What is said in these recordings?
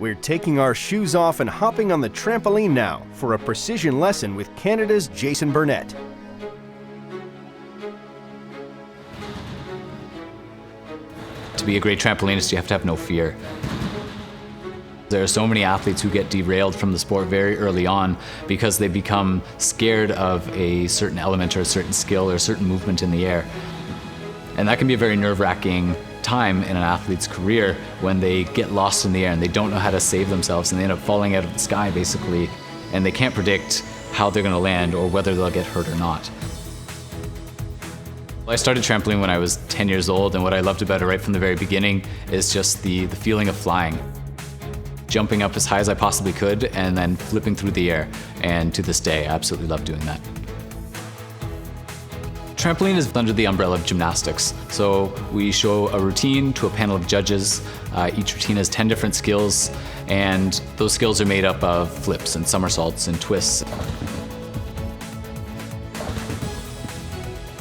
We're taking our shoes off and hopping on the trampoline now for a precision lesson with Canada's Jason Burnett. To be a great trampolinist, you have to have no fear. There are so many athletes who get derailed from the sport very early on because they become scared of a certain element or a certain skill or a certain movement in the air. And that can be a very nerve-wracking time in an athlete's career when they get lost in the air and they don't know how to save themselves and they end up falling out of the sky basically, and they can't predict how they're going to land or whether they'll get hurt or not. I started trampoline when I was 10 years old, and what I loved about it right from the very beginning is just the feeling of flying. Jumping up as high as I possibly could and then flipping through the air, and to this day I absolutely love doing that. Trampoline is under the umbrella of gymnastics. So we show a routine to a panel of judges. Each routine has 10 different skills, and those skills are made up of flips and somersaults and twists.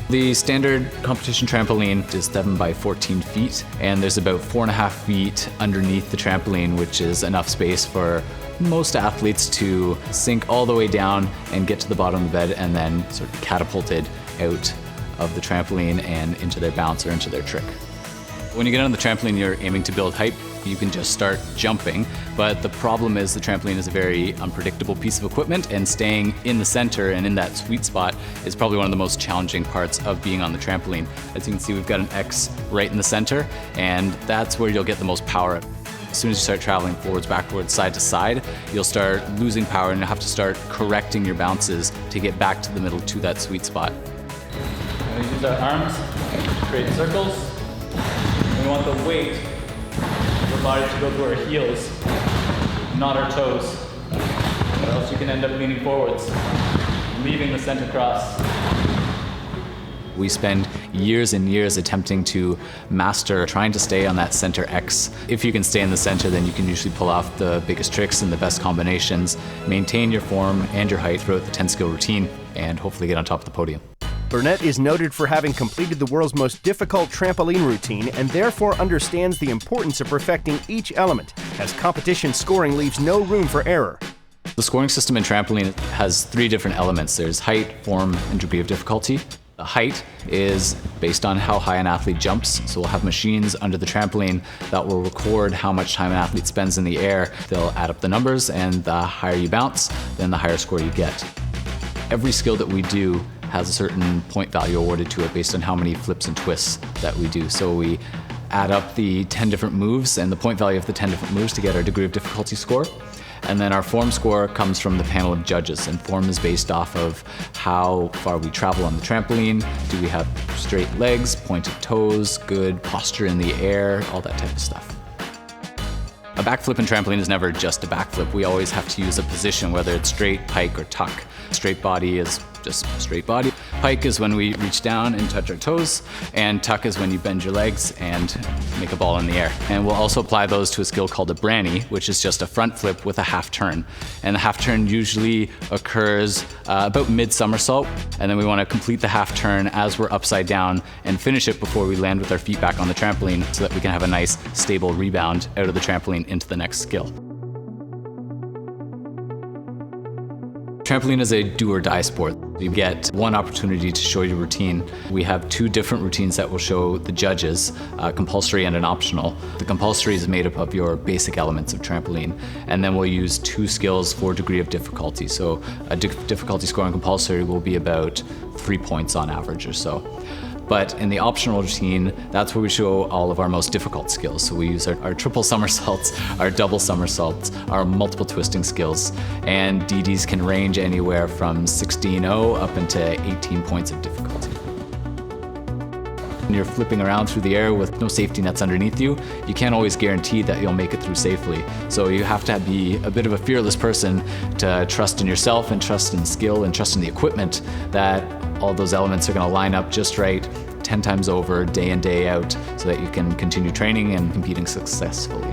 The standard competition trampoline is 7 by 14 feet, and there's about 4.5 feet underneath the trampoline, which is enough space for most athletes to sink all the way down and get to the bottom of the bed and then sort of catapulted out of the trampoline and into their bounce or into their trick. When you get on the trampoline, you're aiming to build height. You can just start jumping, but the problem is the trampoline is a very unpredictable piece of equipment, and staying in the center and in that sweet spot is probably one of the most challenging parts of being on the trampoline. As you can see, we've got an X right in the center, and that's where you'll get the most power. As soon as you start traveling forwards, backwards, side to side, you'll start losing power and you'll have to start correcting your bounces to get back to the middle to that sweet spot. We use our arms, create circles. We want the weight of the body to go through our heels, not our toes, or else you can end up leaning forwards, leaving the center cross. We spend years and years attempting to master trying to stay on that center X. If you can stay in the center, then you can usually pull off the biggest tricks and the best combinations, maintain your form and your height throughout the 10-skill routine, and hopefully get on top of the podium. Burnett is noted for having completed the world's most difficult trampoline routine and therefore understands the importance of perfecting each element, as competition scoring leaves no room for error. The scoring system in trampoline has 3 different elements. There's height, form, and degree of difficulty. The height is based on how high an athlete jumps, so we'll have machines under the trampoline that will record how much time an athlete spends in the air. They'll add up the numbers, and the higher you bounce, then the higher score you get. Every skill that we do has a certain point value awarded to it based on how many flips and twists that we do. So we add up the 10 different moves and the point value of the 10 different moves to get our degree of difficulty score. And then our form score comes from the panel of judges, and form is based off of how far we travel on the trampoline. Do we have straight legs, pointed toes, good posture in the air, all that type of stuff. A backflip in trampoline is never just a backflip. We always have to use a position, whether it's straight, pike, or tuck. Straight body is just straight body. Pike is when we reach down and touch our toes, and tuck is when you bend your legs and make a ball in the air. And we'll also apply those to a skill called a branny, which is just a front flip with a half turn. And the half turn usually occurs about mid-somersault, and then we want to complete the half turn as we're upside down and finish it before we land with our feet back on the trampoline so that we can have a nice stable rebound out of the trampoline into the next skill. Trampoline is a do-or-die sport. You get one opportunity to show your routine. We have 2 different routines that will show the judges, compulsory and an optional. The compulsory is made up of your basic elements of trampoline, and then we'll use 2 skills for degree of difficulty. So a difficulty score on compulsory will be about 3 points on average or so. But in the optional routine, that's where we show all of our most difficult skills. So we use our triple somersaults, our double somersaults, our multiple twisting skills, and DDs can range anywhere from 16-0 up into 18 points of difficulty. When you're flipping around through the air with no safety nets underneath you, you can't always guarantee that you'll make it through safely. So you have to be a bit of a fearless person to trust in yourself and trust in skill and trust in the equipment that all those elements are going to line up just right 10 times over, day in, day out, so that you can continue training and competing successfully.